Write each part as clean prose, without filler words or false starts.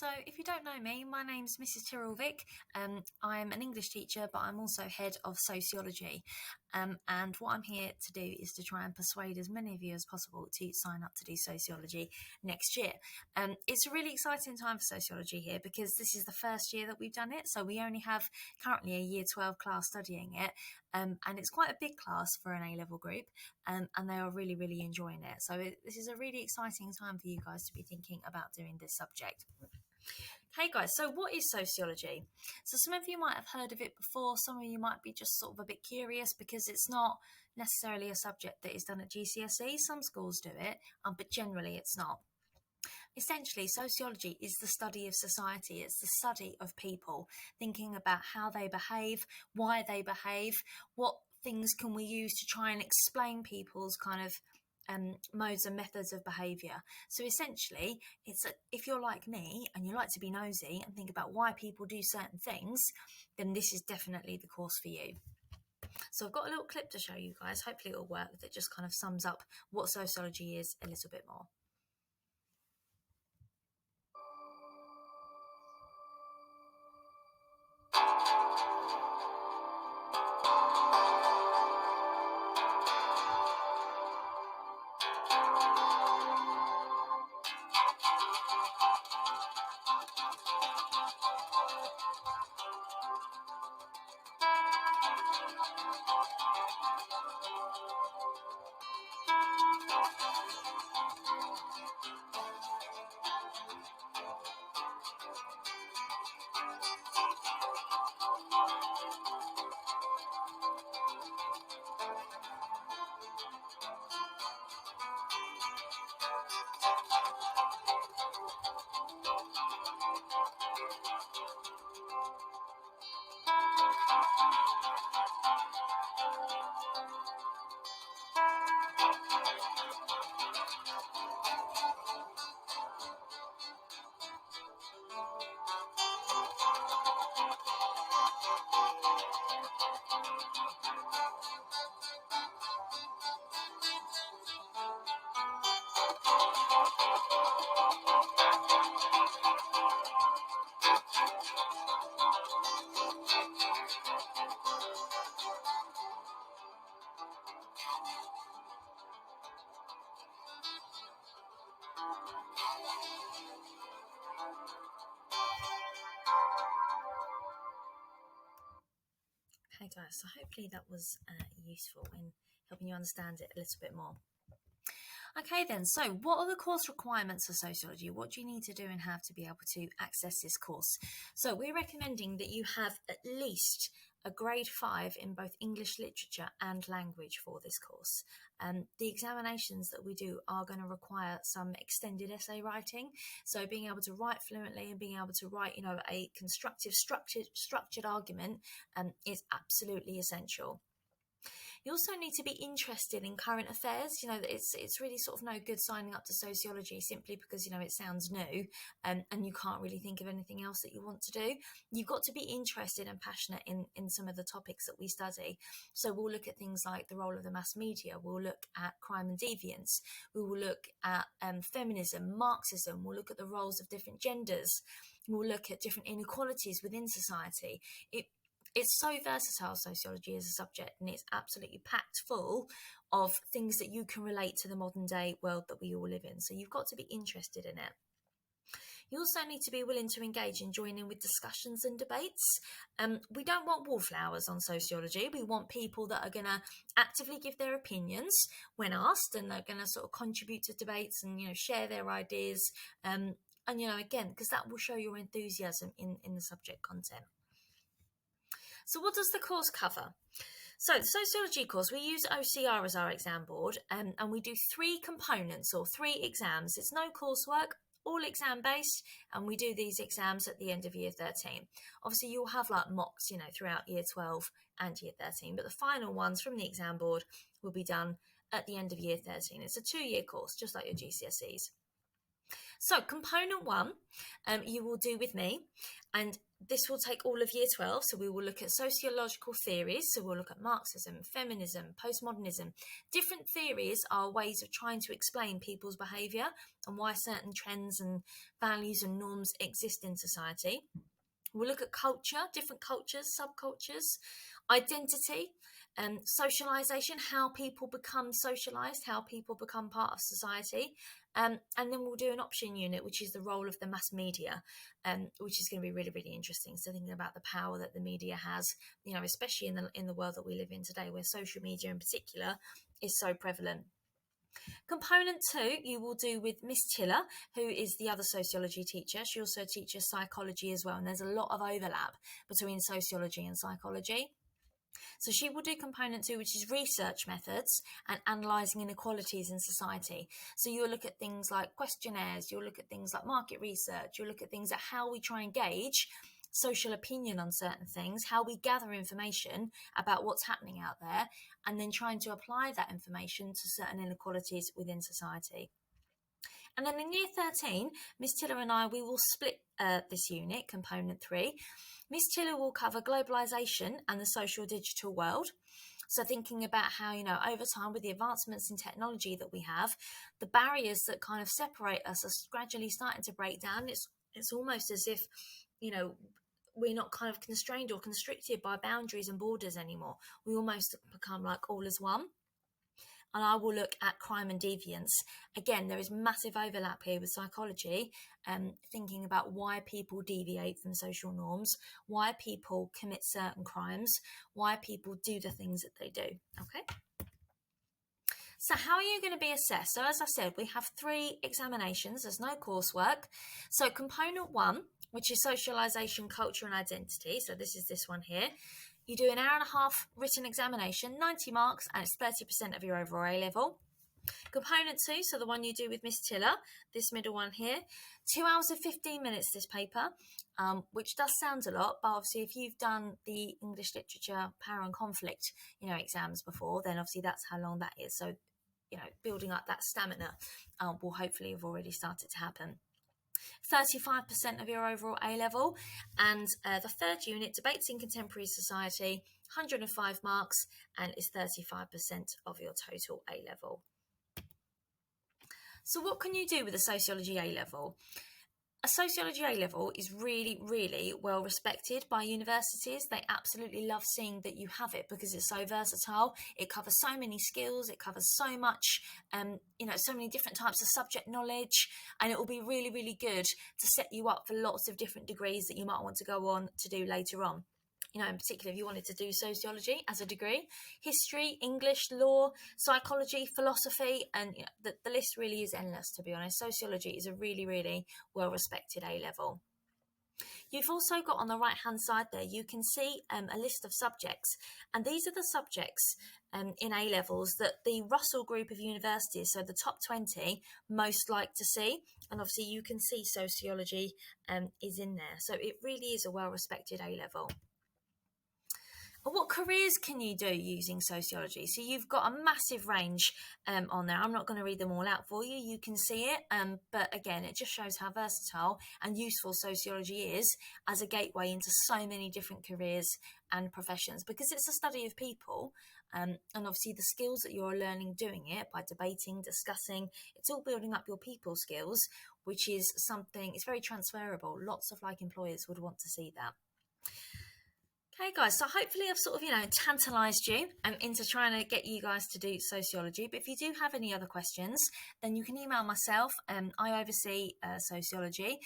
So, if you don't know me, my name's Mrs. Tyrrell Vick. I'm an English teacher, but I'm also head of sociology. And what I'm here to do is to try and persuade as many of you as possible to sign up to do sociology next year. It's a really exciting time for sociology here because this is the first year that we've done it. So, we only have currently a year 12 class studying it. And it's quite a big class for an A-level group, and they are really, really enjoying it. So, this is a really exciting time for you guys to be thinking about doing this subject. Hey guys, so what is sociology? So some of you might have heard of it before, some of you might be just sort of a bit curious because it's not necessarily a subject that is done at GCSE. Some schools do it, but generally it's not. Essentially, sociology is the study of society. It's the study of people, thinking about how they behave, why they behave, what things can we use to try and explain people's kind of modes and methods of behaviour. So essentially, if you're like me and you like to be nosy and think about why people do certain things, then this is definitely the course for you. So I've got a little clip to show you guys. Hopefully it'll work. That just kind of sums up what sociology is a little bit more. Hey guys, so hopefully that was useful in helping you understand it a little bit more. Okay then, so what are the course requirements for sociology? What do you need to do and have to be able to access this course? So we're recommending that you have at least a grade 5 in both English literature and language for this course. The examinations that we do are going to require some extended essay writing. So being able to write fluently and being able to write, a constructive, structured argument is absolutely essential. You also need to be interested in current affairs. It's really sort of no good signing up to sociology simply because, it sounds new and you can't really think of anything else that you want to do. You've got to be interested and passionate in some of the topics that we study. So we'll look at things like the role of the mass media. We'll look at crime and deviance. We will look at feminism, Marxism. We'll look at the roles of different genders. We'll look at different inequalities within society. It's so versatile, sociology as a subject, and it's absolutely packed full of things that you can relate to the modern day world that we all live in. So you've got to be interested in it. You also need to be willing to engage and join in with discussions and debates. We don't want wallflowers on sociology. We want people that are going to actively give their opinions when asked, and they're going to sort of contribute to debates and, share their ideas. And, again, because that will show your enthusiasm in the subject content. So what does the course cover? So the sociology course, we use OCR as our exam board, and we do 3 components or 3 exams. It's no coursework, all exam based, and we do these exams at the end of year 13. Obviously you'll have like mocks, throughout year 12 and year 13, but the final ones from the exam board will be done at the end of year 13. It's a 2-year course, just like your GCSEs. So component one, you will do with me, and this will take all of year 12. So we will look at sociological theories. So we'll look at Marxism, feminism, postmodernism. Different theories are ways of trying to explain people's behaviour and why certain trends and values and norms exist in society. We'll look at culture, different cultures, subcultures, identity, socialization, how people become socialized, how people become part of society. And then we'll do an option unit, which is the role of the mass media, which is going to be really, really interesting. So thinking about the power that the media has, especially in the world that we live in today, where social media in particular is so prevalent. Component two, you will do with Miss Tiller, who is the other sociology teacher. She also teaches psychology as well, and there's a lot of overlap between sociology and psychology. So she will do component two, which is research methods and analysing inequalities in society. So you'll look at things like questionnaires, you'll look at things like market research, you'll look at things like how we try and gauge social opinion on certain things, how we gather information about what's happening out there, and then trying to apply that information to certain inequalities within society. And then in year 13, Miss Tiller and I, we will split this unit, component 3. Miss Tiller will cover globalisation and the social digital world. So thinking about how, over time with the advancements in technology that we have, the barriers that kind of separate us are gradually starting to break down. It's almost as if, we're not kind of constrained or constricted by boundaries and borders anymore. We almost become like all as one. And I will look at crime and deviance. Again, there is massive overlap here with psychology, thinking about why people deviate from social norms, why people commit certain crimes, why people do the things that they do. Okay. So how are you going to be assessed? So as I said, we have 3 examinations. There's no coursework. So component 1, which is socialization, culture and identity. So this is this one here. You do an hour and a half written examination, 90 marks, and it's 30% of your overall A level. Component 2, so the one you do with Miss Tiller, this middle one here, 2 hours and 15 minutes this paper, which does sound a lot, but obviously if you've done the English literature, power and conflict, exams before, then obviously that's how long that is. So, building up that stamina will hopefully have already started to happen. 35% of your overall A level, and the third unit, debates in contemporary society, 105 marks, and is 35% of your total A level. So what can you do with a sociology A level? A sociology A level is really, really well respected by universities. They absolutely love seeing that you have it because it's so versatile. It covers so many skills. It covers so much, so many different types of subject knowledge, and it will be really, really good to set you up for lots of different degrees that you might want to go on to do later on. In particular, if you wanted to do sociology as a degree, history, English, law, psychology, philosophy, and the list really is endless, to be honest. Sociology is a really, really well-respected A-level. You've also got on the right-hand side there, you can see a list of subjects, and these are the subjects in A-levels that the Russell group of universities, so the top 20, most like to see, and obviously you can see sociology is in there. So it really is a well-respected A-level. What careers can you do using sociology? So you've got a massive range on there. I'm not going to read them all out for you. You can see it. But again, it just shows how versatile and useful sociology is as a gateway into so many different careers and professions, because it's a study of people. And obviously the skills that you're learning doing it by debating, discussing, it's all building up your people skills, which is something, it's very transferable. Lots of employers would want to see that. Okay guys, so hopefully I've sort of, tantalised you into trying to get you guys to do sociology. But if you do have any other questions, then you can email myself. I oversee sociology,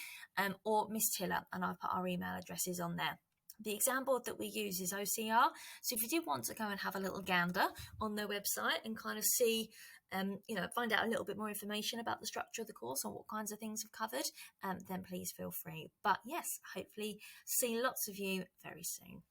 or Miss Tiller, and I'll put our email addresses on there. The exam board that we use is OCR. So if you do want to go and have a little gander on their website and kind of see, find out a little bit more information about the structure of the course and what kinds of things we've covered, then please feel free. But yes, hopefully see lots of you very soon.